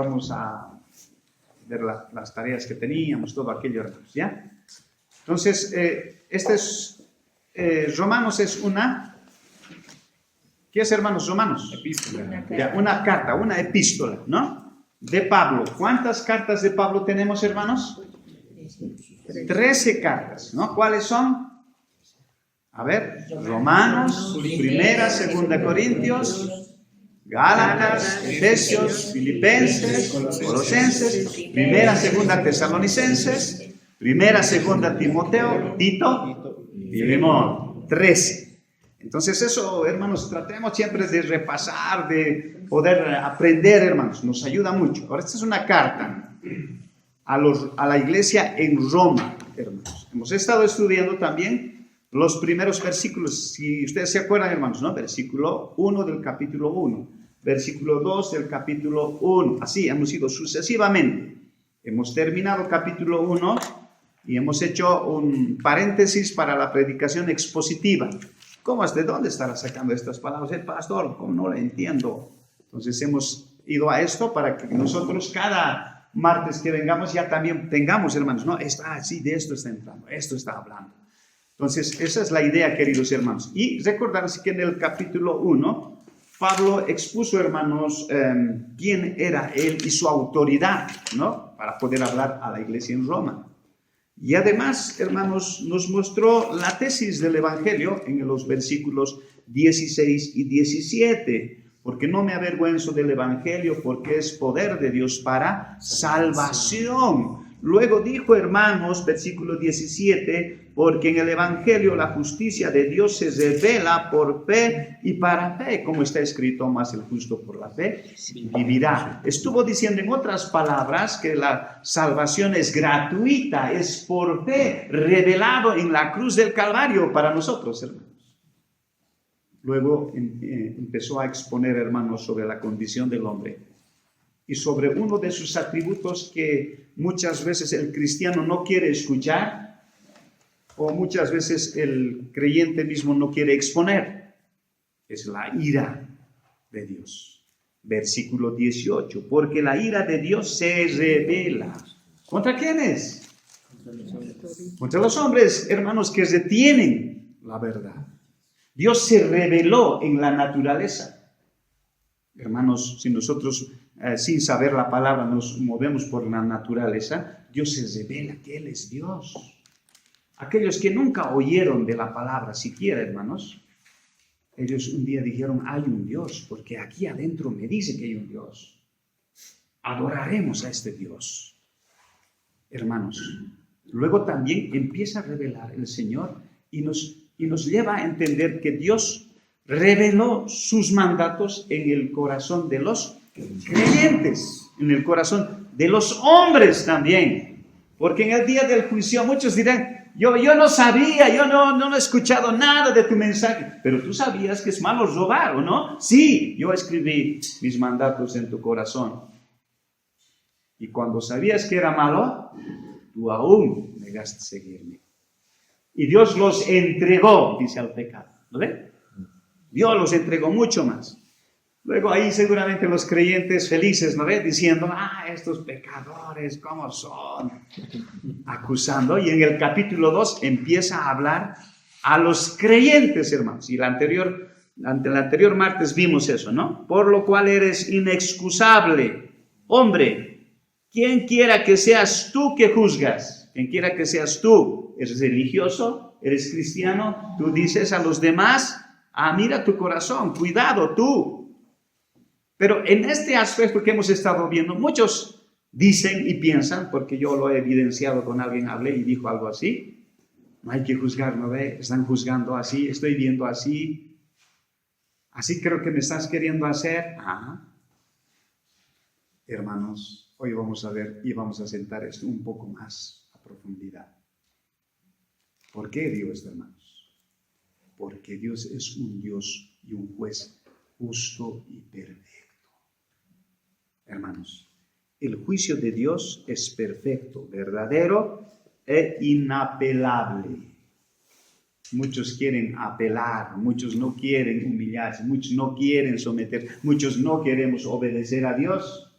vamos a ver las tareas que teníamos, todo aquello, hermanos, ¿ya? Entonces, Romanos es una... ¿Qué es, hermanos, Romanos? Epístola. Ya, una carta, una epístola, ¿no? De Pablo. ¿Cuántas cartas de Pablo tenemos, hermanos? 13 cartas, ¿no? ¿Cuáles son? A ver, Romanos, Primera, Segunda Corintios, Gálatas, Efesios, Filipenses, Colosenses, Primera, Segunda Tesalonicenses, Primera, Segunda Timoteo, Tito y Filemón. 13. Entonces eso, hermanos, tratemos siempre de repasar, de poder aprender, hermanos, nos ayuda mucho. Ahora, esta es una carta a la iglesia en Roma, hermanos. Hemos estado estudiando también los primeros versículos, si ustedes se acuerdan, hermanos, ¿no? Versículo 1 del capítulo 1, versículo 2 del capítulo 1, así hemos ido sucesivamente. Hemos terminado capítulo 1 y hemos hecho un paréntesis para la predicación expositiva. ¿Cómo es? ¿De dónde estará sacando estas palabras el pastor? ¿Cómo no lo entiendo? Entonces hemos ido a esto para que nosotros cada martes que vengamos ya también tengamos, hermanos, ¿no? Sí, de esto está entrando, esto está hablando. Entonces esa es la idea, queridos hermanos. Y recordarse que en el capítulo 1, Pablo expuso, hermanos, quién era él y su autoridad, ¿no? Para poder hablar a la iglesia en Roma. Y además, hermanos, nos mostró la tesis del Evangelio en los versículos 16 y 17. Porque no me avergüenzo del Evangelio, porque es poder de Dios para salvación. Luego dijo, hermanos, versículo 17, porque en el Evangelio la justicia de Dios se revela por fe y para fe, como está escrito, más el justo por la fe vivirá. Estuvo diciendo en otras palabras que la salvación es gratuita, es por fe, revelado en la cruz del Calvario para nosotros, hermanos. Luego empezó a exponer, hermanos, sobre la condición del hombre y sobre uno de sus atributos que muchas veces el cristiano no quiere escuchar o muchas veces el creyente mismo no quiere exponer. Es la ira de Dios. Versículo 18. Porque la ira de Dios se revela. ¿Contra quiénes? Contra los hombres, hermanos, que retienen la verdad. Dios se reveló en la naturaleza. Hermanos, si nosotros sin saber la palabra nos movemos por la naturaleza, Dios se revela que Él es Dios. Aquellos que nunca oyeron de la palabra siquiera, hermanos, ellos un día dijeron, hay un Dios, porque aquí adentro me dice que hay un Dios. Adoraremos a este Dios. Hermanos, luego también empieza a revelar el Señor y nos lleva a entender que Dios reveló sus mandatos en el corazón de los creyentes, en el corazón de los hombres también. Porque en el día del juicio muchos dirán, yo no sabía, yo no he escuchado nada de tu mensaje. Pero tú sabías que es malo robar, ¿o no? Sí, yo escribí mis mandatos en tu corazón. Y cuando sabías que era malo, tú aún negaste seguirme. Y Dios los entregó, dice, al pecado. ¿No ve? Dios los entregó mucho más. Luego ahí seguramente los creyentes felices, ¿no ve? Diciendo, estos pecadores, ¿cómo son? Acusando. Y en el capítulo 2 empieza a hablar a los creyentes, hermanos. Y ante el anterior martes vimos eso, ¿no? Por lo cual eres inexcusable. Hombre, quien quiera que seas tú que juzgas, quien quiera que seas tú, eres religioso, eres cristiano, tú dices a los demás, mira tu corazón, cuidado tú. Pero en este aspecto que hemos estado viendo, muchos dicen y piensan, porque yo lo he evidenciado con alguien, hablé y dijo algo así, no hay que juzgar, ¿no ve? Están juzgando así, estoy viendo así, así creo que me estás queriendo hacer. Hermanos, hoy vamos a ver y vamos a sentar esto un poco más a profundidad. ¿Por qué digo esto, hermanos? Porque Dios es un Dios y un juez justo y perfecto. Hermanos, el juicio de Dios es perfecto, verdadero e inapelable. Muchos quieren apelar, muchos no quieren humillarse, muchos no quieren someter, muchos no queremos obedecer a Dios.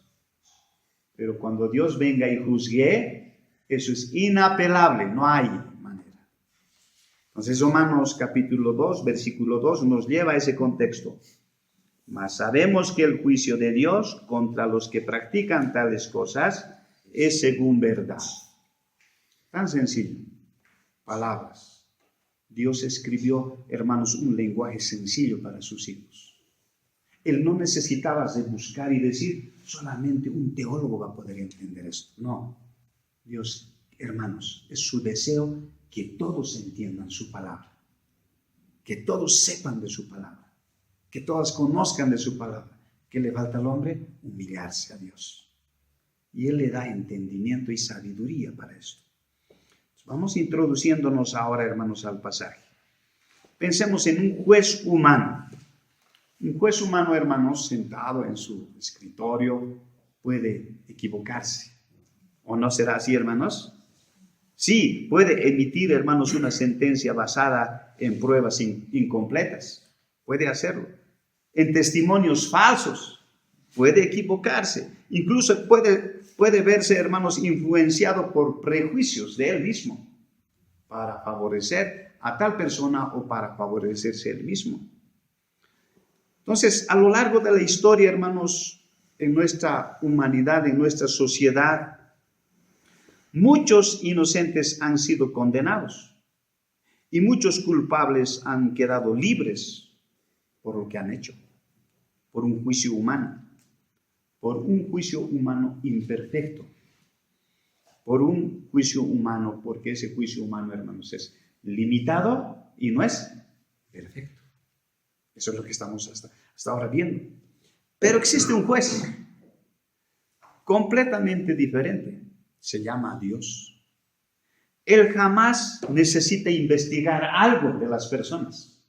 Pero cuando Dios venga y juzgue, eso es inapelable, no hay manera. Entonces Romanos capítulo 2, versículo 2 nos lleva a ese contexto. Mas sabemos que el juicio de Dios contra los que practican tales cosas es según verdad. Tan sencillo. Palabras. Dios escribió, hermanos, un lenguaje sencillo para sus hijos. Él no necesitaba de buscar y decir, solamente un teólogo va a poder entender esto. No. Dios, hermanos, es su deseo que todos entiendan su palabra. Que todos sepan de su palabra. Que todas conozcan de su palabra. ¿Qué le falta al hombre? Humillarse a Dios. Y Él le da entendimiento y sabiduría para esto. Vamos introduciéndonos ahora, hermanos, al pasaje. Pensemos en un juez humano. Un juez humano, hermanos, sentado en su escritorio, puede equivocarse. ¿O no será así, hermanos? Sí, puede emitir, hermanos, una sentencia basada en pruebas incompletas. Puede hacerlo. En testimonios falsos. Puede equivocarse. Incluso puede verse, hermanos, influenciado por prejuicios de él mismo para favorecer a tal persona o para favorecerse él mismo. Entonces, a lo largo de la historia, hermanos, en nuestra humanidad, en nuestra sociedad, muchos inocentes han sido condenados y muchos culpables han quedado libres por lo que han hecho, por un juicio humano. Por un juicio humano imperfecto, por un juicio humano, porque ese juicio humano, hermanos, es limitado y no es perfecto. Eso es lo que estamos hasta ahora viendo. Pero existe un juez completamente diferente, se llama Dios. Él jamás necesita investigar algo de las personas.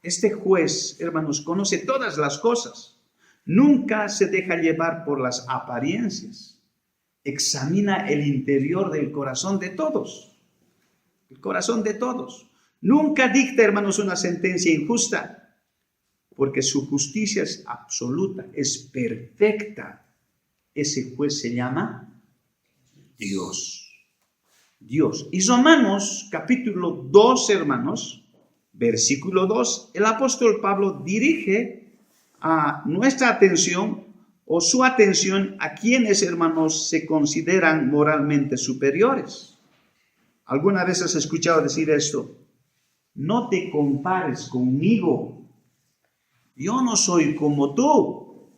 Este juez, hermanos, conoce todas las cosas. Nunca se deja llevar por las apariencias. Examina el interior del corazón de todos. El corazón de todos. Nunca dicta, hermanos, una sentencia injusta, porque su justicia es absoluta, es perfecta. Ese juez se llama Dios. Dios. Y Romanos, capítulo 2, hermanos, versículo 2, el apóstol Pablo dirige a nuestra atención o su atención a quienes, hermanos, se consideran moralmente superiores. ¿Alguna vez has escuchado decir esto? No te compares conmigo. Yo no soy como tú.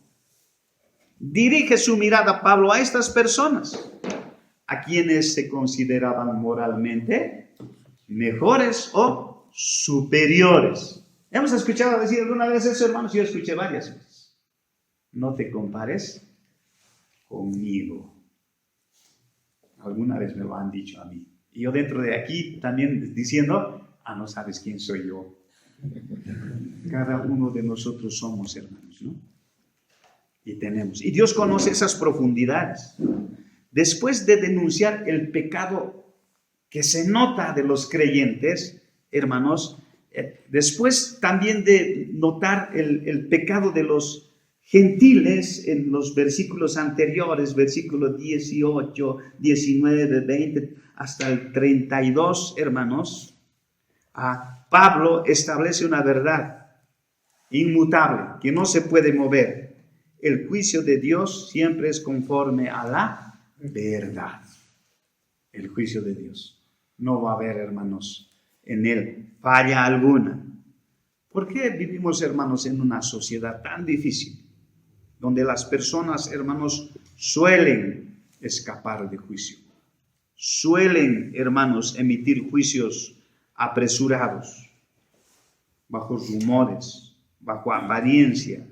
Dirige su mirada Pablo a estas personas, a quienes se consideraban moralmente mejores o superiores. ¿Hemos escuchado decir alguna vez eso, hermanos? Yo escuché varias veces. No te compares conmigo. Alguna vez me lo han dicho a mí. Y yo dentro de aquí también diciendo, no sabes quién soy yo. Cada uno de nosotros somos hermanos, ¿no? Y tenemos. Y Dios conoce esas profundidades. Después de denunciar el pecado que se nota de los creyentes, hermanos, después también de notar el pecado de los gentiles en los versículos anteriores, versículos 18, 19, 20, hasta el 32, hermanos, Pablo establece una verdad inmutable, que no se puede mover. El juicio de Dios siempre es conforme a la verdad. El juicio de Dios. No va a haber, hermanos, en él falla alguna. ¿Por qué vivimos, hermanos, en una sociedad tan difícil? Donde las personas, hermanos, suelen escapar de juicio. Suelen, hermanos, emitir juicios apresurados, bajo rumores, bajo apariencia,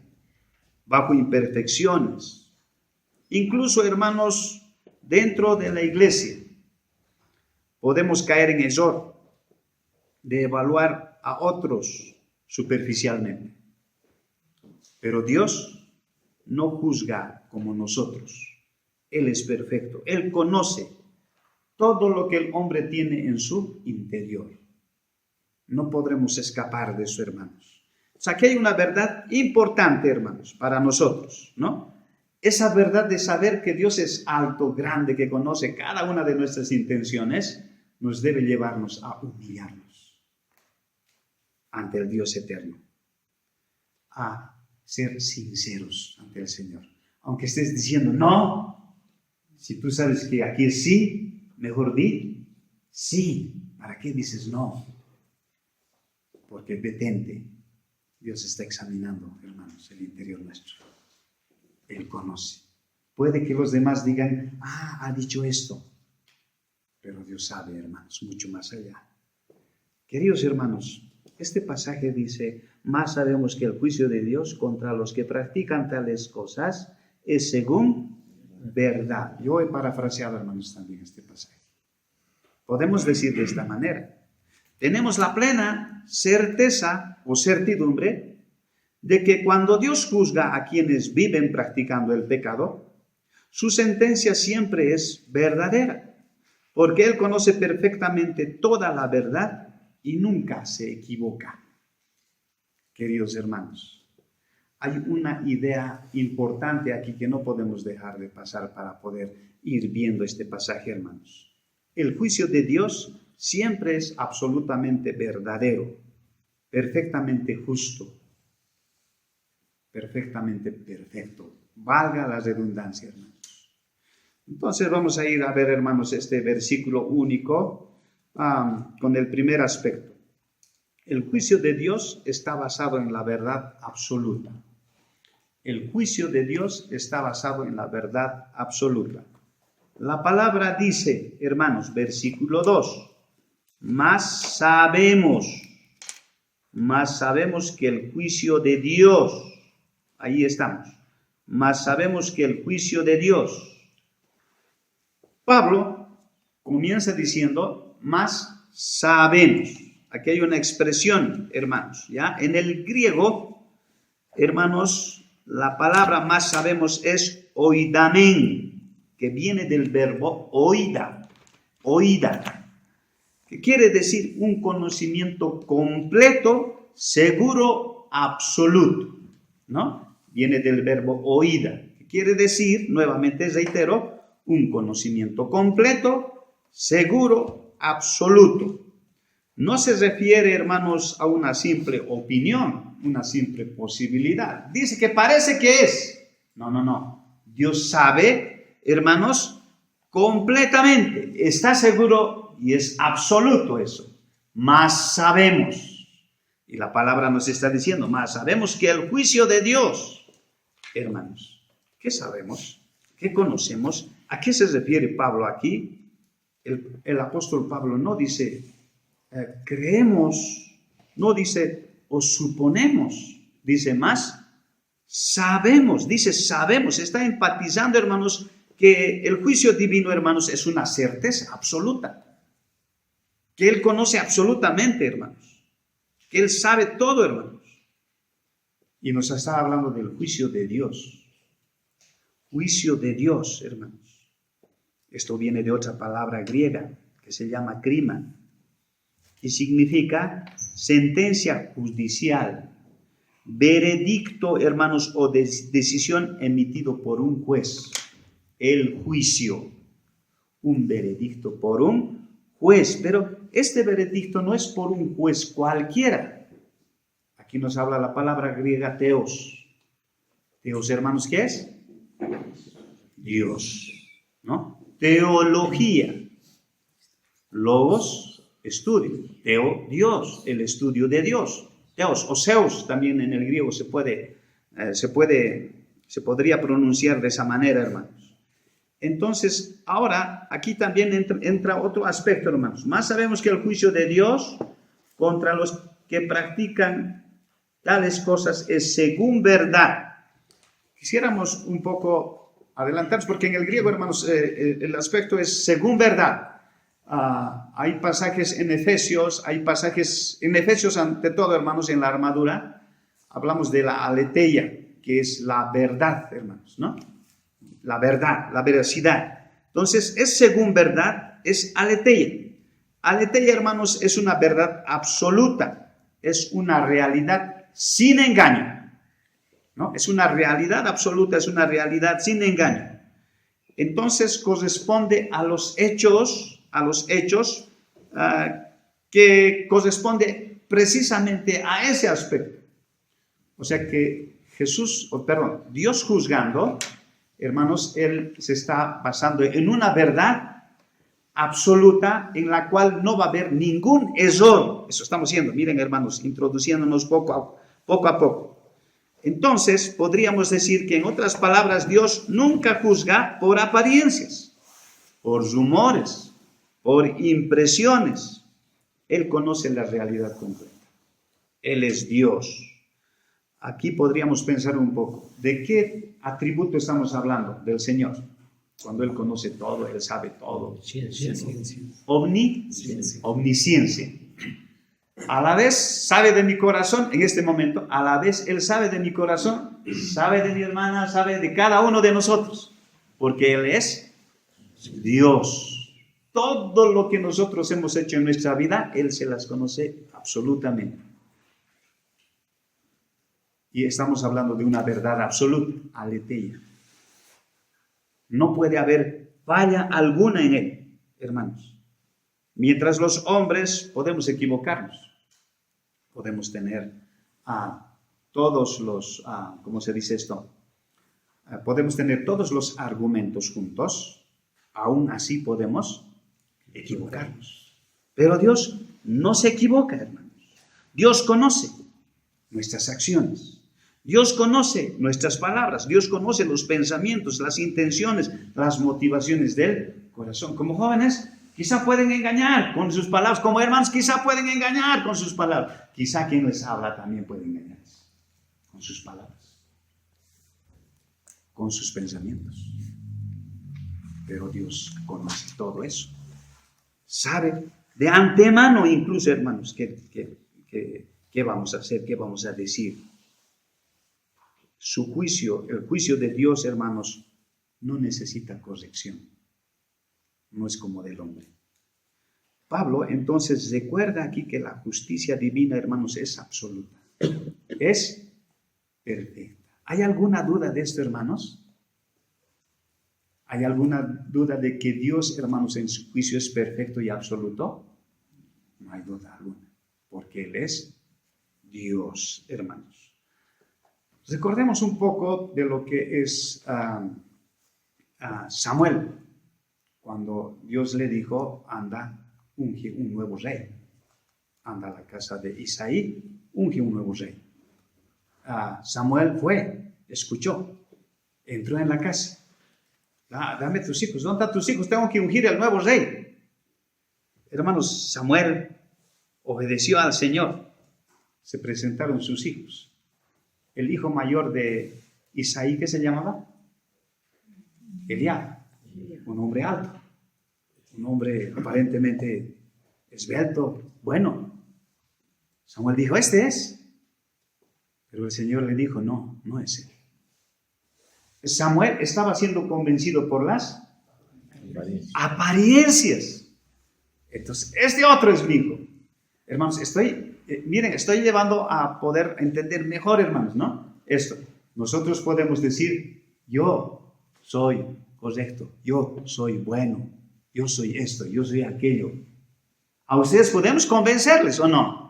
bajo imperfecciones. Incluso, hermanos, dentro de la iglesia, podemos caer en error de evaluar a otros superficialmente. Pero Dios no juzga como nosotros. Él es perfecto. Él conoce todo lo que el hombre tiene en su interior. No podremos escapar de eso, hermanos. O sea, aquí hay una verdad importante, hermanos, para nosotros, ¿no? esa verdad de saber que Dios es alto, grande, que conoce cada una de nuestras intenciones, nos debe llevarnos a humillarnos ante el Dios eterno, a ser sinceros ante el Señor. Aunque estés diciendo no, si tú sabes que aquí es sí, mejor di sí. ¿Para qué dices no? Porque detente. Dios está examinando, hermanos, el interior nuestro. Él conoce. Puede que los demás digan, ha dicho esto. Pero Dios sabe, hermanos, mucho más allá. Queridos hermanos, este pasaje dice, más sabemos que el juicio de Dios contra los que practican tales cosas es según verdad. Yo he parafraseado, hermanos, también este pasaje. Podemos decir de esta manera. Tenemos la plena certeza o certidumbre de que cuando Dios juzga a quienes viven practicando el pecado, su sentencia siempre es verdadera, porque Él conoce perfectamente toda la verdad y nunca se equivoca. Queridos hermanos, hay una idea importante aquí que no podemos dejar de pasar para poder ir viendo este pasaje, hermanos. El juicio de Dios siempre es absolutamente verdadero, perfectamente justo, perfectamente perfecto. Valga la redundancia, hermanos. Entonces vamos a ir a ver, hermanos, este versículo único con el primer aspecto. El juicio de Dios está basado en la verdad absoluta. El juicio de Dios está basado en la verdad absoluta. La palabra dice, hermanos, versículo 2, más sabemos que el juicio de Dios, ahí estamos, más sabemos que el juicio de Dios. Pablo comienza diciendo, más sabemos. Aquí hay una expresión, hermanos, ¿ya? En el griego, hermanos, la palabra más sabemos es oidamen, que viene del verbo oida, que quiere decir un conocimiento completo, seguro, absoluto, ¿no? Viene del verbo oída, que quiere decir, nuevamente reitero, un conocimiento completo, seguro, absoluto. No se refiere, hermanos, a una simple opinión, una simple posibilidad. Dice que parece que es. No. Dios sabe, hermanos, completamente. Está seguro y es absoluto eso. Más sabemos. Y la palabra nos está diciendo, más sabemos que el juicio de Dios. Hermanos, ¿qué sabemos? ¿Qué conocemos? ¿A qué se refiere Pablo aquí? El apóstol Pablo no dice creemos, no dice o suponemos, dice más sabemos, está enfatizando, hermanos, que el juicio divino, hermanos, es una certeza absoluta, que Él conoce absolutamente, hermanos, que Él sabe todo, hermanos, y nos está hablando del juicio de Dios, hermanos. Esto viene de otra palabra griega que se llama krima, y significa sentencia judicial, veredicto, hermanos, o decisión emitido por un juez. El juicio, un veredicto por un juez, pero este veredicto no es por un juez cualquiera. Aquí nos habla la palabra griega teos. Teos, hermanos, ¿qué es? Dios, ¿no? Teología. Logos, estudio. Teo, Dios, el estudio de Dios. Teos o Zeus también en el griego se podría pronunciar de esa manera, hermanos. Entonces, ahora aquí también entra otro aspecto, hermanos. Más sabemos que el juicio de Dios contra los que practican tales cosas es según verdad. Quisiéramos un poco adelantarnos porque en el griego, hermanos, el aspecto es según verdad. Hay pasajes en Efesios, ante todo, hermanos, en la armadura, hablamos de la aletheia, que es la verdad, hermanos, ¿no? La verdad, la veracidad. Entonces, es según verdad, es aletheia. Aletheia, hermanos, es una verdad absoluta, es una realidad sin engaño, ¿no? Es una realidad absoluta, es una realidad sin engaño. Entonces corresponde a los hechos que corresponde precisamente a ese aspecto. O sea que Dios juzgando, hermanos, Él se está basando en una verdad absoluta en la cual no va a haber ningún error. Eso estamos viendo, miren hermanos, introduciéndonos poco a poco. Entonces, podríamos decir que en otras palabras, Dios nunca juzga por apariencias, por rumores, por impresiones. Él conoce la realidad completa. Él es Dios. Aquí podríamos pensar un poco, ¿de qué atributo estamos hablando? Del Señor. Cuando Él conoce todo, Él sabe todo. Omnisciencia. A la vez sabe de mi corazón, en este momento, a la vez Él sabe de mi corazón, sabe de mi hermana, sabe de cada uno de nosotros, porque Él es Dios. Todo lo que nosotros hemos hecho en nuestra vida, Él se las conoce absolutamente. Y estamos hablando de una verdad absoluta, aletheia. No puede haber falla alguna en Él, hermanos. Mientras los hombres podemos equivocarnos. Podemos tener todos los, ¿cómo se dice esto? Podemos tener todos los argumentos juntos, aún así podemos equivocarnos. Pero Dios no se equivoca, hermanos. Dios conoce nuestras acciones. Dios conoce nuestras palabras. Dios conoce los pensamientos, las intenciones, las motivaciones del corazón. Como jóvenes, quizá pueden engañar con sus palabras. Como hermanos, quizá pueden engañar con sus palabras. Quizá quien les habla también puede engañarse con sus palabras, con sus pensamientos. Pero Dios conoce todo eso. Sabe de antemano incluso, hermanos, qué vamos a hacer, qué vamos a decir. Su juicio, el juicio de Dios, hermanos, no necesita corrección. No es como del hombre. Pablo entonces recuerda aquí que la justicia divina, hermanos, es absoluta. Es perfecta. ¿Hay alguna duda de esto, hermanos? ¿Hay alguna duda de que Dios, hermanos, en su juicio es perfecto y absoluto? No hay duda alguna, porque Él es Dios, hermanos. Recordemos un poco de lo que es Samuel, cuando Dios le dijo, anda, unge un nuevo rey. Anda a la casa de Isaí, unge un nuevo rey. Samuel fue, escuchó, entró en la casa. Dame tus hijos, ¿dónde están tus hijos? Tengo que ungir al nuevo rey. Hermanos, Samuel obedeció al Señor. Se presentaron sus hijos. El hijo mayor de Isaí, ¿qué se llamaba? Eliab, un hombre alto, un hombre aparentemente esbelto, bueno. Samuel dijo, este es. Pero el Señor le dijo, no, no es él. Samuel estaba siendo convencido por las apariencias. Entonces, este otro es mi hijo. Hermanos, estoy llevando a poder entender mejor, hermanos, ¿no? Esto. Nosotros podemos decir, yo soy correcto, yo soy bueno, yo soy esto, yo soy aquello. ¿A ustedes podemos convencerles o no?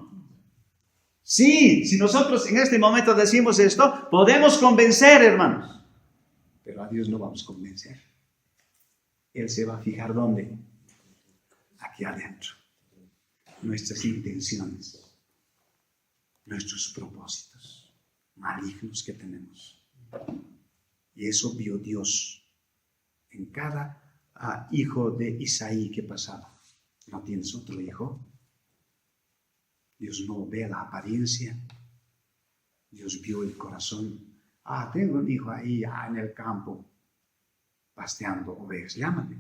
Sí, si nosotros en este momento decimos esto, podemos convencer, hermanos. Pero a Dios no vamos a convencer. Él se va a fijar ¿dónde? Aquí adentro. Nuestras intenciones, nuestros propósitos malignos que tenemos. Y eso vio Dios en cada hijo de Isaí que pasaba. ¿No tienes otro hijo? Dios no ve la apariencia. Dios vio el corazón. Tengo un hijo ahí en el campo pasteando ovejas. Llámame.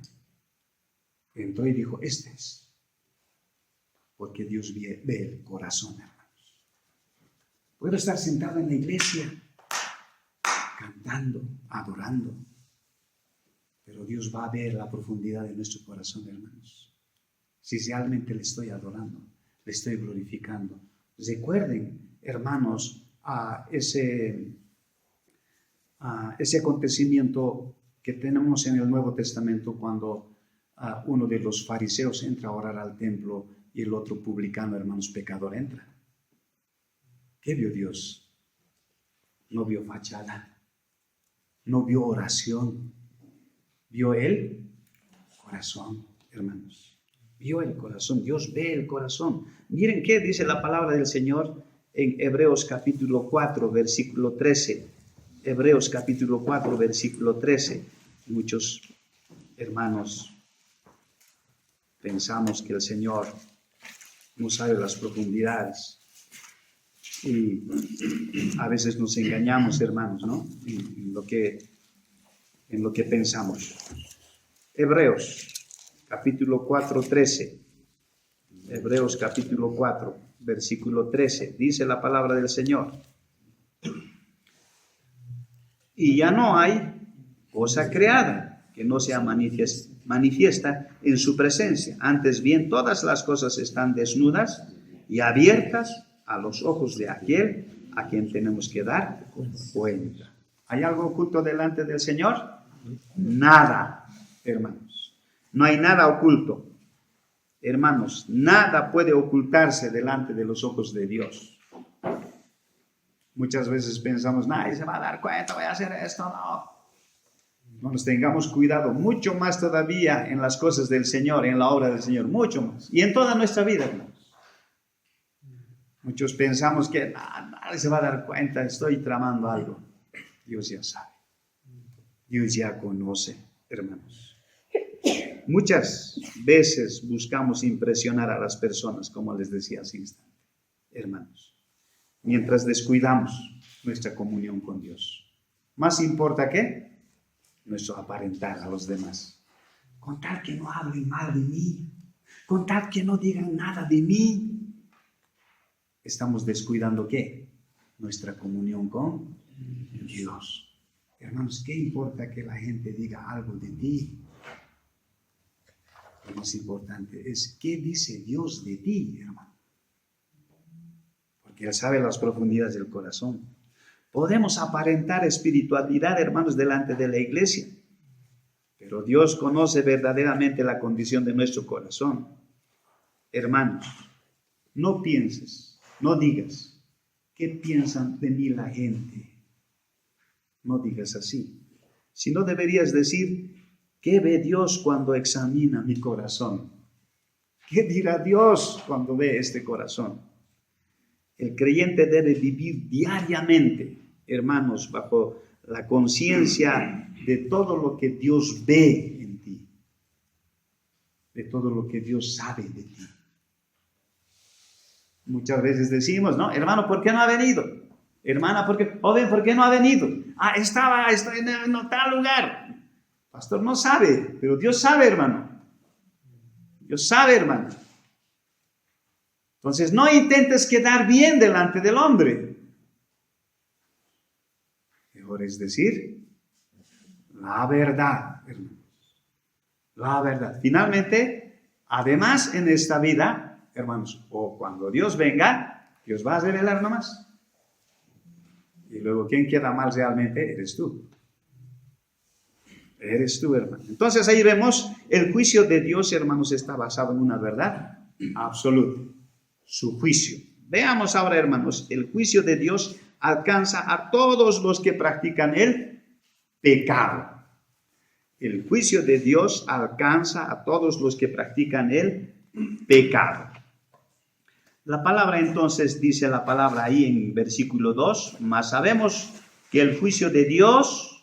Entró y dijo, este es. Porque Dios ve el corazón, hermanos. Puedo estar sentado en la iglesia, cantando, adorando, pero Dios va a ver la profundidad de nuestro corazón, hermanos. Si realmente le estoy adorando, le estoy glorificando. Recuerden, hermanos, ese ese acontecimiento que tenemos en el Nuevo Testamento cuando uno de los fariseos entra a orar al templo y el otro publicano, hermanos, pecador, entra. ¿Qué vio Dios? No vio fachada, no vio oración, vio el corazón, hermanos. Vio el corazón, Dios ve el corazón. Miren qué dice la palabra del Señor en Hebreos capítulo 4, versículo 13. Hebreos capítulo 4, versículo 13. Muchos hermanos pensamos que el Señor no sabe las profundidades y a veces nos engañamos, hermanos, ¿no? En lo que pensamos. Hebreos capítulo 4, 13. Hebreos capítulo 4, versículo 13. Dice la palabra del Señor. Y ya no hay cosa creada que no sea manifiesta en su presencia. Antes bien, todas las cosas están desnudas y abiertas a los ojos de aquel a quien tenemos que dar cuenta. ¿Hay algo oculto delante del Señor? Nada, hermanos. No hay nada oculto. Hermanos, nada puede ocultarse delante de los ojos de Dios. Muchas veces pensamos, nadie se va a dar cuenta, voy a hacer esto, no. No nos tengamos cuidado, mucho más todavía en las cosas del Señor, en la obra del Señor, mucho más. Y en toda nuestra vida, hermanos. Muchos pensamos que nadie se va a dar cuenta, estoy tramando algo. Dios ya sabe. Dios ya conoce, hermanos. Muchas veces buscamos impresionar a las personas, como les decía hace instante, hermanos, mientras descuidamos nuestra comunión con Dios. Más importa que nuestro aparentar a los demás. Con tal que no hablen mal de mí, con tal que no digan nada de mí, estamos descuidando ¿qué? Nuestra comunión con Dios. Hermanos, ¿qué importa que la gente diga algo de ti? Lo más importante es qué dice Dios de ti, hermano. Porque Él sabe las profundidades del corazón. Podemos aparentar espiritualidad, hermanos, delante de la iglesia, pero Dios conoce verdaderamente la condición de nuestro corazón. Hermanos, no pienses, no digas, ¿qué piensan de mí la gente? No digas así. Sino deberías decir, ¿qué ve Dios cuando examina mi corazón? ¿Qué dirá Dios cuando ve este corazón? El creyente debe vivir diariamente, hermanos, bajo la conciencia de todo lo que Dios ve en ti, de todo lo que Dios sabe de ti. Muchas veces decimos, ¿no? Hermano, ¿por qué no ha venido? Hermana, joven, ¿por qué no ha venido? Estaba en tal lugar. Pastor no sabe, pero Dios sabe, hermano. Dios sabe, hermano. Entonces, no intentes quedar bien delante del hombre. Mejor es decir, la verdad, hermanos. La verdad. Finalmente, además en esta vida, hermanos, o cuando Dios venga, Dios va a revelar nomás. Y luego, ¿quién queda mal realmente? Eres tú. Eres tú, hermano. Entonces ahí vemos, el juicio de Dios, hermanos, está basado en una verdad absoluta. Su juicio. Veamos ahora, hermanos, el juicio de Dios alcanza a todos los que practican el pecado. El juicio de Dios alcanza a todos los que practican el pecado. La palabra entonces dice la palabra ahí en versículo 2, mas sabemos que el juicio de Dios,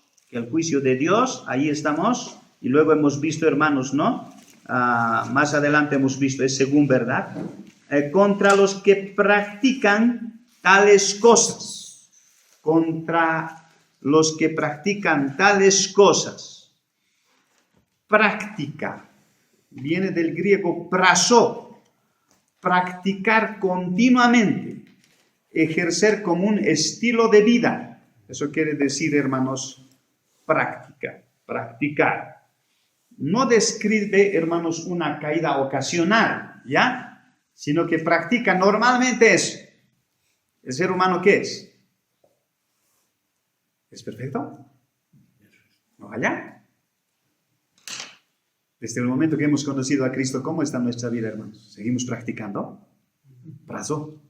ahí estamos, y luego hemos visto, hermanos, ¿no? Más adelante hemos visto, es según verdad, contra los que practican tales cosas, contra los que practican tales cosas. Práctica, viene del griego praso, practicar continuamente, ejercer como un estilo de vida. Eso quiere decir, hermanos, práctica, practicar. No describe, hermanos, una caída ocasional, ¿ya? Sino que practica normalmente eso. ¿El ser humano qué es? ¿Es perfecto? ¿No allá? Desde el momento que hemos conocido a Cristo, ¿cómo está nuestra vida, hermanos? ¿Seguimos practicando? Brazo.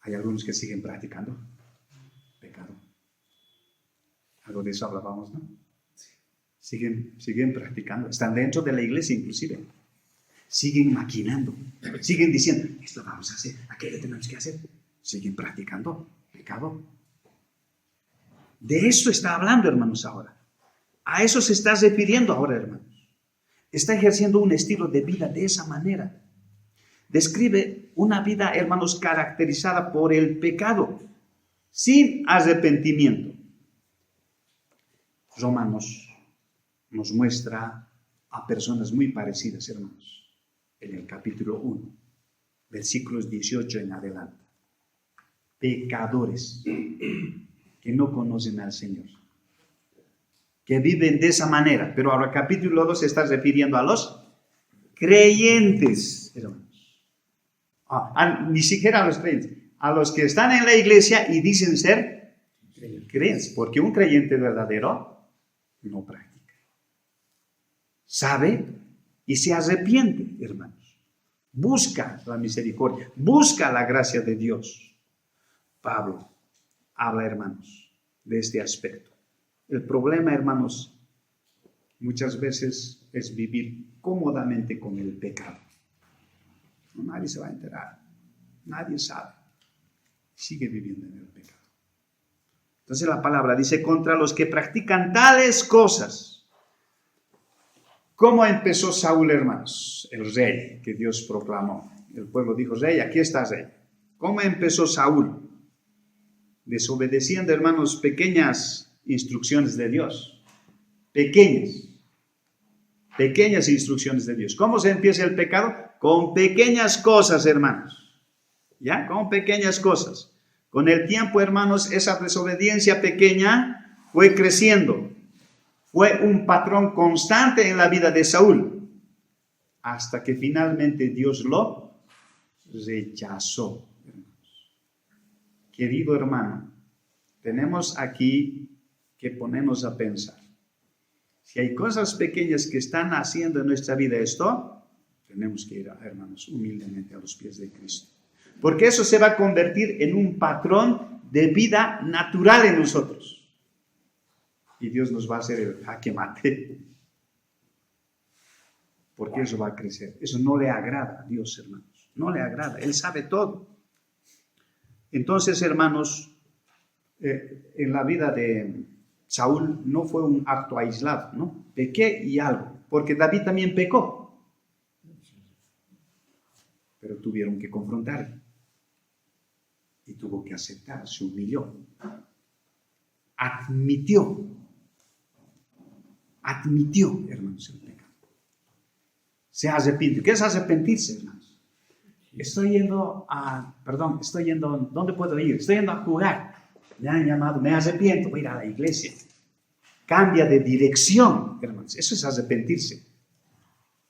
Hay algunos que siguen practicando pecado. Algo de eso hablábamos, ¿no? Siguen practicando. Están dentro de la iglesia inclusive. Siguen maquinando. Siguen diciendo, esto vamos a hacer, aquello tenemos que hacer. Siguen practicando pecado. De eso está hablando, hermanos, ahora. A eso se está refiriendo ahora, hermanos. Está ejerciendo un estilo de vida de esa manera. Describe una vida, hermanos, caracterizada por el pecado, sin arrepentimiento. Romanos nos muestra a personas muy parecidas, hermanos, en el capítulo 1, versículos 18 en adelante. Pecadores que no conocen al Señor, que viven de esa manera. Pero ahora el capítulo 2 se está refiriendo a los creyentes, hermanos. Ni siquiera a los creyentes, a los que están en la iglesia y dicen ser creyentes, porque un creyente verdadero no practica. Sabe y se arrepiente, hermanos. Busca la misericordia, busca la gracia de Dios. Pablo habla, hermanos, de este aspecto. El problema, hermanos, muchas veces es vivir cómodamente con el pecado. Nadie se va a enterar, nadie sabe. Sigue viviendo en el pecado. Entonces la palabra dice, contra los que practican tales cosas. ¿Cómo empezó Saúl, hermanos? El rey que Dios proclamó. El pueblo dijo, rey, aquí está rey. ¿Cómo empezó Saúl? Desobedeciendo, hermanos, pequeñas instrucciones de Dios. Pequeñas instrucciones de Dios. ¿Cómo se empieza el pecado? Con pequeñas cosas, hermanos. ¿Ya? Con pequeñas cosas. Con el tiempo, hermanos, esa desobediencia pequeña fue creciendo. Fue un patrón constante en la vida de Saúl. Hasta que finalmente Dios lo rechazó. Querido hermano, tenemos aquí que ponernos a pensar. Si hay cosas pequeñas que están haciendo en nuestra vida esto, tenemos que ir, hermanos, humildemente a los pies de Cristo. Porque eso se va a convertir en un patrón de vida natural en nosotros. Y Dios nos va a hacer el jaque mate. Porque eso va a crecer. Eso no le agrada a Dios, hermanos. No le agrada. Él sabe todo. Entonces, hermanos, en la vida de Saúl no fue un acto aislado, ¿no? Pequé y algo. Porque David también pecó. Pero tuvieron que confrontarle. Y tuvo que aceptar, se humilló. Admitió, hermanos, el pecado. Se arrepintió. ¿Qué es arrepentirse, hermanos? Estoy yendo, ¿dónde puedo ir? Estoy yendo a jugar. Me han llamado, me arrepiento, voy a ir a la iglesia. Cambia de dirección, hermanos. Eso es arrepentirse.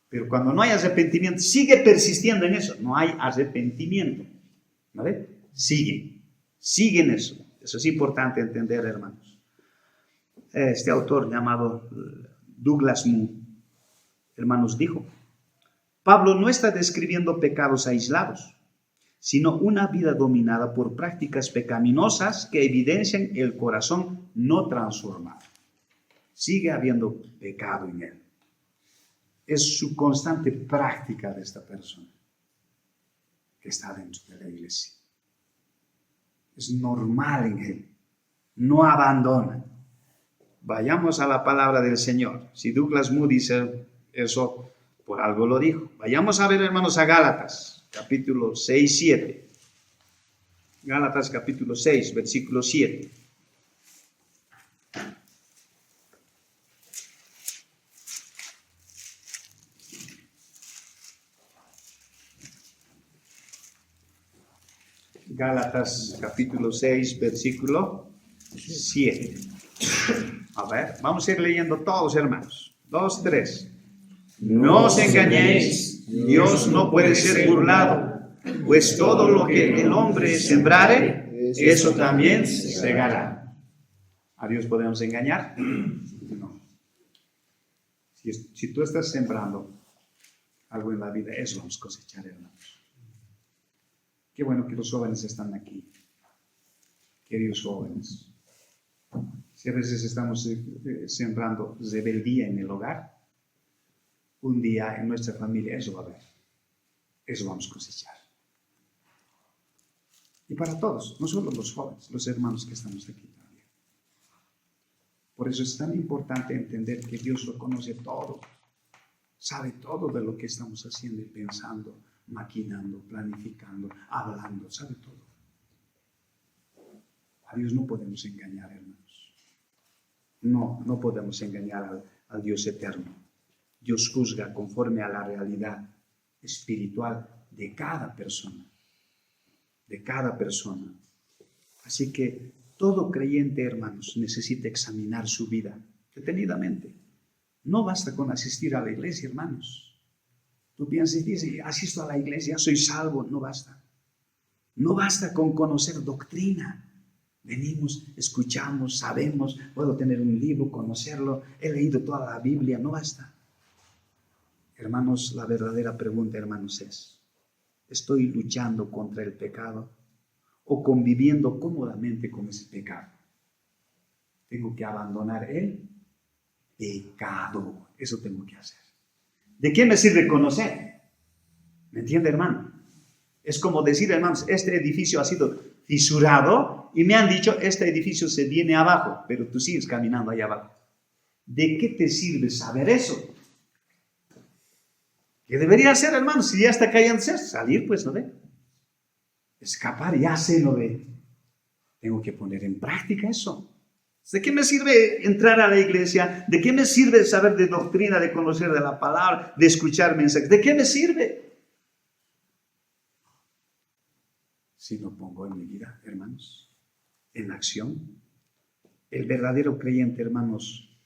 Pero cuando no hay arrepentimiento, sigue persistiendo en eso. No hay arrepentimiento. ¿Vale? Sigue en eso. Eso es importante entender, hermanos. Este autor llamado Douglas Moo, hermanos, dijo, Pablo no está describiendo pecados aislados, sino una vida dominada por prácticas pecaminosas que evidencian el corazón no transformado. Sigue habiendo pecado en él. Es su constante práctica de esta persona que está dentro de la iglesia. Es normal en él. No abandona. Vayamos a la palabra del Señor. Si Douglas Moo dice eso, por algo lo dijo. Vayamos a ver, hermanos, a Gálatas, capítulo 6, 7. Gálatas, capítulo 6, versículo 7. Gálatas, capítulo 6, versículo 7. A ver, vamos a ir leyendo todos, hermanos. 2, 3. No os engañéis, Dios no puede ser burlado, pues todo lo que el hombre sembrare, eso también segará. ¿A Dios podemos engañar? No. Si tú estás sembrando algo en la vida, eso vamos a cosechar, hermanos. Qué bueno que los jóvenes están aquí. Queridos jóvenes, si a veces estamos sembrando rebeldía en el hogar, un día en nuestra familia eso va a haber. Eso vamos a cosechar. Y para todos, no solo los jóvenes, los hermanos que estamos aquí también. Por eso es tan importante entender que Dios lo conoce todo. Sabe todo de lo que estamos haciendo y pensando, maquinando, planificando, hablando, sabe todo. A Dios no podemos engañar, hermanos. No podemos engañar al Dios eterno. Dios juzga conforme a la realidad espiritual de cada persona. De cada persona. Así que todo creyente, hermanos, necesita examinar su vida detenidamente. No basta con asistir a la iglesia, hermanos. Tú piensas y dices, asisto a la iglesia, soy salvo. No basta. No basta con conocer doctrina. Venimos, escuchamos, sabemos, puedo tener un libro, conocerlo, he leído toda la Biblia, no basta. Hermanos, la verdadera pregunta, hermanos, es, ¿estoy luchando contra el pecado o conviviendo cómodamente con ese pecado? Tengo que abandonar el pecado, eso tengo que hacer. ¿De qué me sirve conocer? ¿Me entiende, hermano? Es como decir, hermanos, este edificio ha sido fisurado y me han dicho, este edificio se viene abajo, pero tú sigues caminando allá abajo. ¿De qué te sirve saber eso? ¿Qué debería hacer, hermano? Si ya está cayéndose, salir, pues, ¿no ve? Escapar, ya sé, ¿no ve? Tengo que poner en práctica eso. ¿De qué me sirve entrar a la iglesia? ¿De qué me sirve saber de doctrina, de conocer de la palabra, de escuchar mensajes? ¿De qué me sirve? Si no pongo en mi vida, hermanos, en acción. El verdadero creyente, hermanos,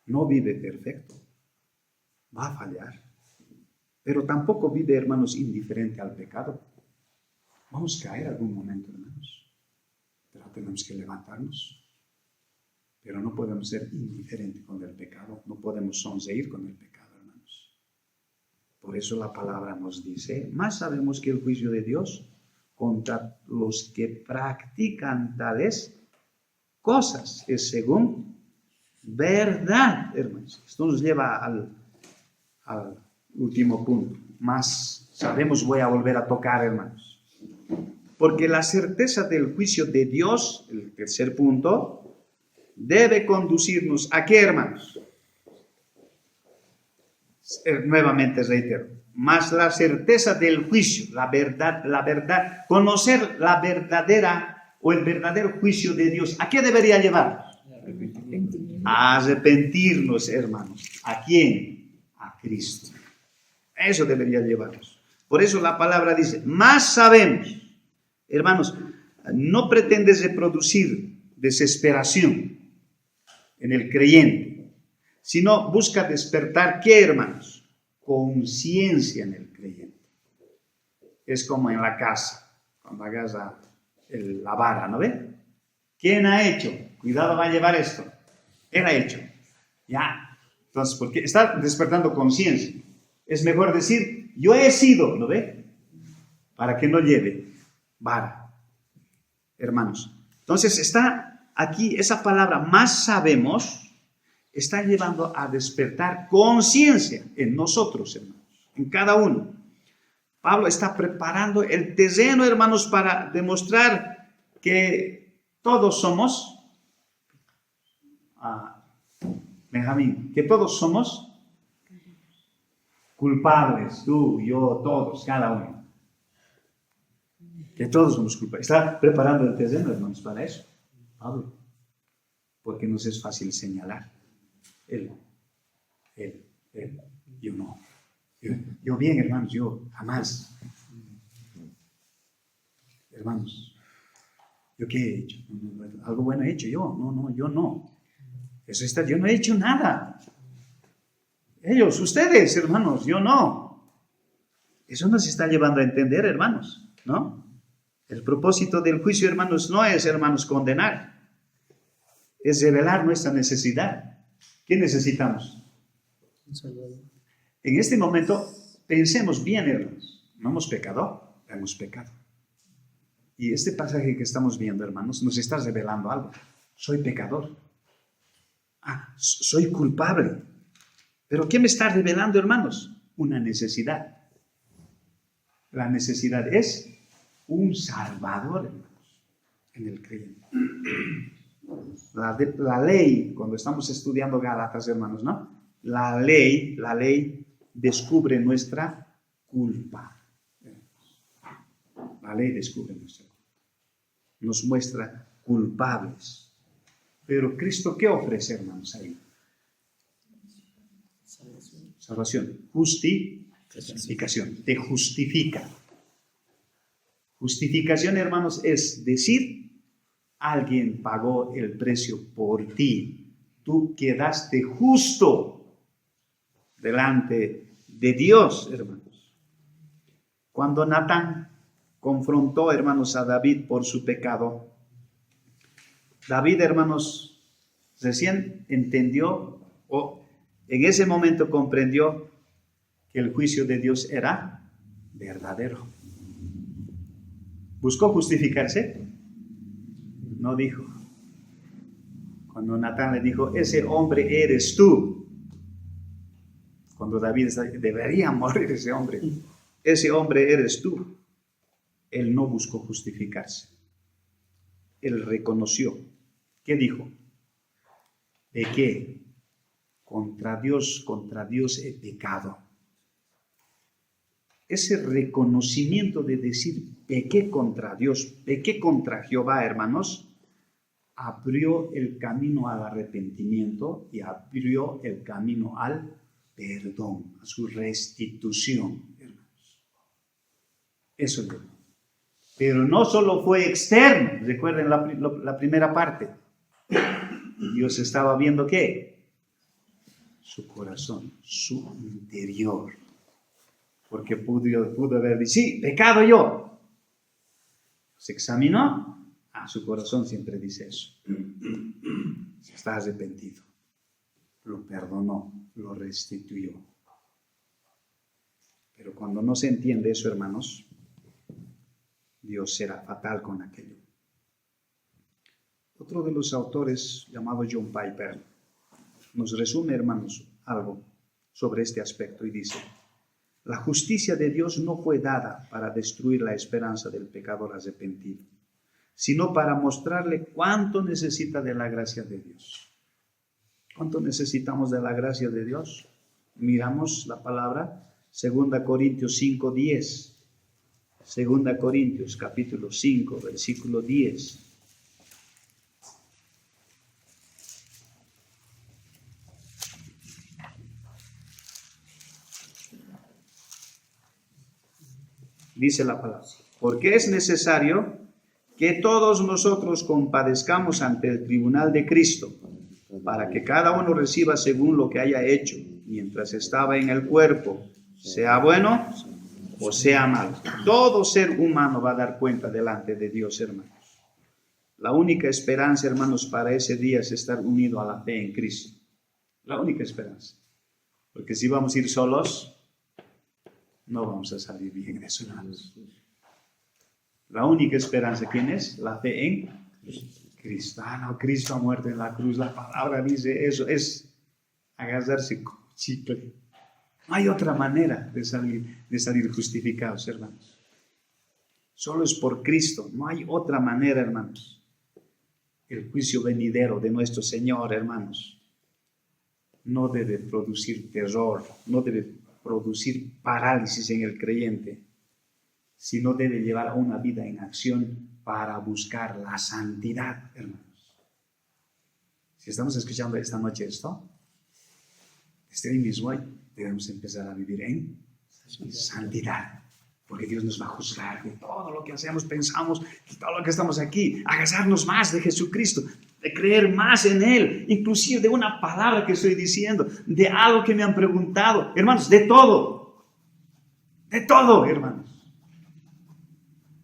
no vive perfecto. Va a fallar. Pero tampoco vive, hermanos, indiferente al pecado. Vamos a caer algún momento, hermanos. Pero tenemos que levantarnos. Pero no podemos ser indiferentes con el pecado. No podemos sonreír con el pecado, hermanos. Por eso la palabra nos dice, más sabemos que el juicio de Dios contra los que practican tales cosas es según verdad, hermanos. Esto nos lleva al último punto. Más sabemos, voy a volver a tocar, hermanos. Porque la certeza del juicio de Dios, el tercer punto, debe conducirnos ¿a qué, hermanos? Nuevamente reitero, más la certeza del juicio, la verdad, conocer la verdadera o el verdadero juicio de Dios. ¿A qué debería llevar? A arrepentirnos, hermanos. ¿A quién? A Cristo. Eso debería llevarnos. Por eso la palabra dice, más sabemos. Hermanos, no pretende reproducir desesperación en el creyente, sino busca despertar, ¿qué, hermanos? Conciencia en el creyente. Es como en la casa, cuando agarra la vara, ¿no ve? ¿Quién ha hecho? Cuidado, va a llevar esto. Él ha hecho. Ya. Entonces, porque está despertando conciencia. Es mejor decir, yo he sido, ¿no ve? Para que no lleve vara. Hermanos. Entonces está aquí esa palabra, más sabemos, está llevando a despertar conciencia en nosotros, hermanos, en cada uno. Pablo está preparando el terreno, hermanos, para demostrar que todos somos, Benjamín, que todos somos culpables, tú, yo, todos, cada uno. Que todos somos culpables. Está preparando el terreno, hermanos, para eso, Pablo. Porque nos es fácil señalar. Él, yo no. Yo bien, hermanos, yo jamás. Hermanos, ¿yo qué he hecho? ¿Algo bueno he hecho yo? No, yo no. Eso está, yo no he hecho nada. Ellos, ustedes, hermanos, yo no. Eso nos está llevando a entender, hermanos, ¿no? El propósito del juicio, hermanos, no es, hermanos, condenar. es revelar nuestra necesidad. ¿Qué necesitamos? En este momento, pensemos bien, hermanos. ¿No hemos pecado? Hemos pecado. Y este pasaje que estamos viendo, hermanos, nos está revelando algo. Soy pecador. Soy culpable. ¿Pero qué me está revelando, hermanos? Una necesidad. La necesidad es un Salvador, hermanos, en el creyente. La ley, cuando estamos estudiando Gálatas, hermanos, ¿no? La ley descubre nuestra culpa. La ley descubre nuestra culpa. Nos muestra culpables. Pero Cristo, ¿qué ofrece, hermanos, ahí? Salvación. Justificación. Te justifica. Justificación, hermanos, es decir, alguien pagó el precio por ti. Tú quedaste justo delante de Dios, hermanos. Cuando Natán confrontó, hermanos, a David por su pecado, David, hermanos, recién entendió o en ese momento comprendió que el juicio de Dios era verdadero. ¿Buscó justificarse? No dijo. Cuando Natán le dijo, ese hombre eres tú. Cuando David debería morir ese hombre. Ese hombre eres tú. Él no buscó justificarse. Él reconoció. ¿Qué dijo? Pequé. Contra Dios he pecado. Ese reconocimiento de decir pequé contra Dios, pequé contra Jehová, hermanos, abrió el camino al arrepentimiento y abrió el camino al perdón, a su restitución, hermanos. Eso es verdad. Pero no solo fue externo, recuerden la primera parte. Dios estaba viendo ¿qué? Su corazón, su interior. Porque pudo haber dicho, sí, pecado yo. Se examinó, su corazón siempre dice eso. Se está arrepentido. Lo perdonó, lo restituyó. Pero cuando no se entiende eso, hermanos, Dios será fatal con aquello. Otro de los autores, llamado John Piper, nos resume, hermanos, algo sobre este aspecto y dice: la justicia de Dios no fue dada para destruir la esperanza del pecador arrepentido, sino para mostrarle cuánto necesita de la gracia de Dios. ¿Cuánto necesitamos de la gracia de Dios? Miramos la palabra 2 Corintios 5:10. 2 Corintios capítulo 5, versículo 10. Dice la palabra: porque es necesario que todos nosotros compadezcamos ante el tribunal de Cristo, para que cada uno reciba según lo que haya hecho, mientras estaba en el cuerpo, sea bueno o sea malo. Todo ser humano va a dar cuenta delante de Dios, hermanos. La única esperanza, hermanos, para ese día es estar unido a la fe en Cristo. La única esperanza. Porque si vamos a ir solos, no vamos a salir bien de eso, hermanos. La única esperanza, ¿quién es? La fe en Cristo. No, Cristo ha muerto en la cruz. La palabra dice eso. Es agarrarse con chicle. No hay otra manera de salir justificados, hermanos. Solo es por Cristo. No hay otra manera, hermanos. El juicio venidero de nuestro Señor, hermanos, no debe producir terror, no debe producir parálisis en el creyente, sino debe llevar a una vida en acción para buscar la santidad, hermanos. Si estamos escuchando esta noche esto, desde hoy mismo debemos empezar a vivir en santidad, porque Dios nos va a juzgar de todo lo que hacemos, pensamos, de todo lo que estamos aquí, agarrarnos más de Jesucristo, de creer más en Él, inclusive de una palabra que estoy diciendo, de algo que me han preguntado, hermanos, de todo, hermanos.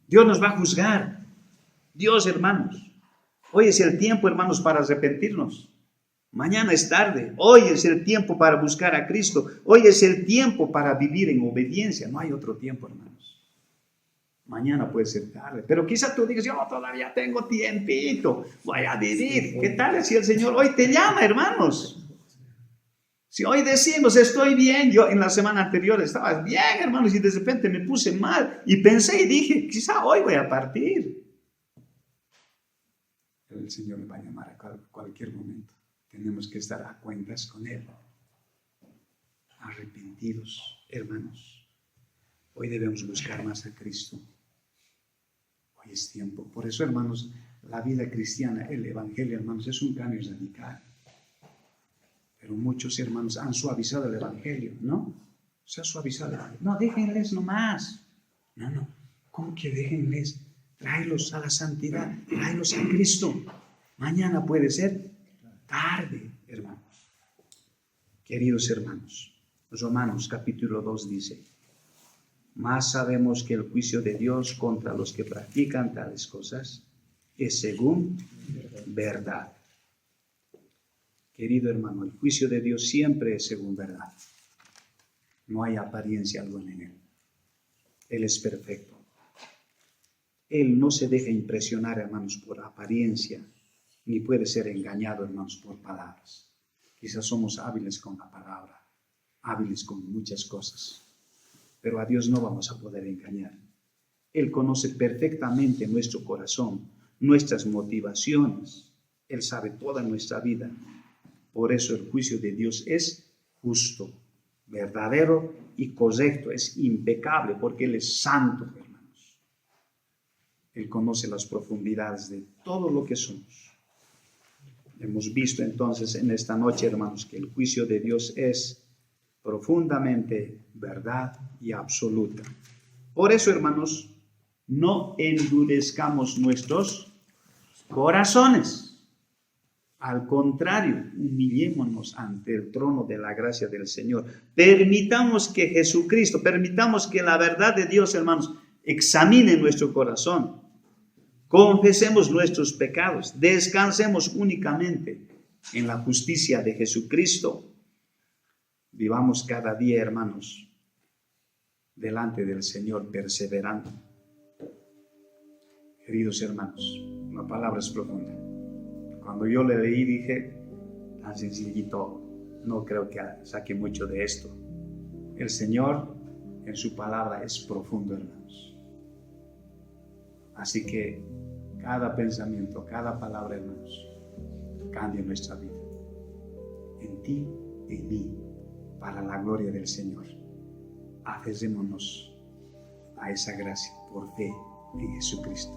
Dios nos va a juzgar. Dios, hermanos, Hoy es el tiempo, hermanos, para arrepentirnos. Mañana es tarde. Hoy es el tiempo para buscar a Cristo. Hoy es el tiempo para vivir en obediencia. No hay otro tiempo, hermanos. Mañana puede ser tarde. Pero quizás tú digas, yo todavía tengo tiempito. Voy a vivir. ¿Qué tal si el Señor hoy te llama, hermanos? Si hoy decimos, estoy bien, yo en la semana anterior estaba bien, hermanos, y de repente me puse mal y pensé y dije, quizá hoy voy a partir. El Señor me va a llamar a cualquier momento. Tenemos que estar a cuentas con Él. Arrepentidos, hermanos. Hoy debemos buscar más a Cristo. Hoy es tiempo. Por eso, hermanos, la vida cristiana, el Evangelio, hermanos, es un cambio radical. Pero muchos hermanos han suavizado el Evangelio, ¿no? Se ha suavizado el Evangelio. No, déjenles nomás. No. ¿Cómo que déjenles? Tráelos a la santidad, tráelos a Cristo. Mañana puede ser tarde, hermanos. Queridos hermanos, Romanos capítulo 2 dice, mas sabemos que el juicio de Dios contra los que practican tales cosas es según verdad. Querido hermano, el juicio de Dios siempre es según verdad. No hay apariencia alguna en Él. Él es perfecto. Él no se deja impresionar, hermanos, por apariencia, ni puede ser engañado, hermanos, por palabras. Quizás somos hábiles con la palabra, hábiles con muchas cosas, pero a Dios no vamos a poder engañar. Él conoce perfectamente nuestro corazón, nuestras motivaciones. Él sabe toda nuestra vida. Por eso el juicio de Dios es justo, verdadero y correcto, es impecable, porque Él es santo, hermanos. Él conoce las profundidades de todo lo que somos. Hemos visto entonces en esta noche, hermanos, que el juicio de Dios es profundamente verdad y absoluta. Por eso, hermanos, no endurezcamos nuestros corazones. Al contrario, humillémonos ante el trono de la gracia del Señor. Permitamos que Jesucristo, permitamos que la verdad de Dios, hermanos, examine nuestro corazón. Confesemos nuestros pecados. Descansemos únicamente en la justicia de Jesucristo. Vivamos cada día, hermanos, delante del Señor, perseverando. Queridos hermanos, la palabra es profunda. Cuando yo le leí dije, tan sencillito, no creo que saque mucho de esto. El Señor en su palabra es profundo, hermanos. Así que cada pensamiento, cada palabra, hermanos, cambia nuestra vida. En ti, en mí, para la gloria del Señor. Aferrémonos a esa gracia por fe en Jesucristo.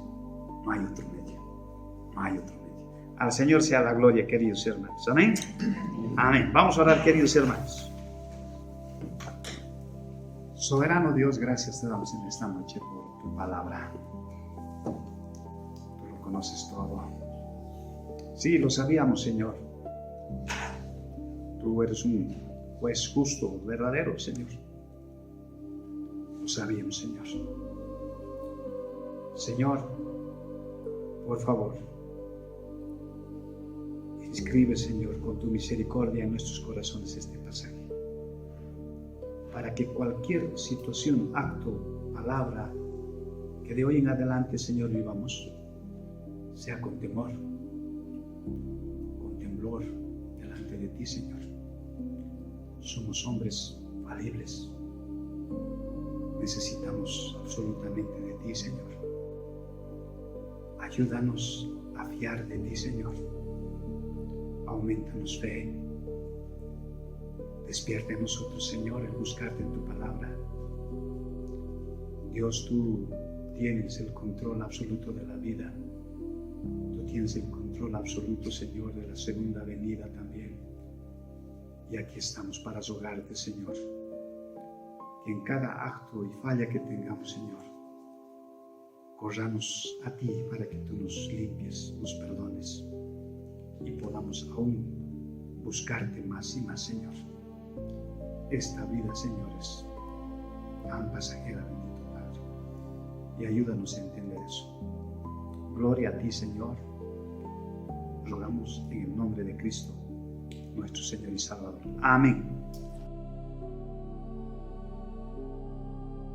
No hay otro medio. No hay otro medio. Al Señor sea la gloria, queridos hermanos. Amén. Amén. Vamos a orar, queridos hermanos. Soberano Dios, gracias te damos en esta noche por tu palabra. Tú lo conoces todo. Sí, lo sabíamos, Señor. Tú eres un juez justo, verdadero, Señor. Lo sabíamos, Señor. Señor, por favor, escribe, Señor, con tu misericordia en nuestros corazones este pasaje, para que cualquier situación, acto, palabra, que de hoy en adelante, Señor, vivamos, sea con temor, con temblor delante de ti, Señor. Somos hombres falibles. Necesitamos absolutamente de ti, Señor. Ayúdanos a fiar de ti, Señor. Aumentanos fe. Despierta en nosotros, Señor, el buscarte en tu palabra. Dios, tú tienes el control absoluto de la vida. Tú tienes el control absoluto, Señor, de la segunda venida también. Y aquí estamos para rogarte, Señor, que en cada acto y falla que tengamos, Señor, corramos a ti para que tú nos limpies, nos perdones y podamos aún buscarte más y más, Señor. Esta vida, Señor, es tan pasajera, bendito Padre, y ayúdanos a entender eso. Gloria a ti, Señor, rogamos en el nombre de Cristo, nuestro Señor y Salvador. Amén.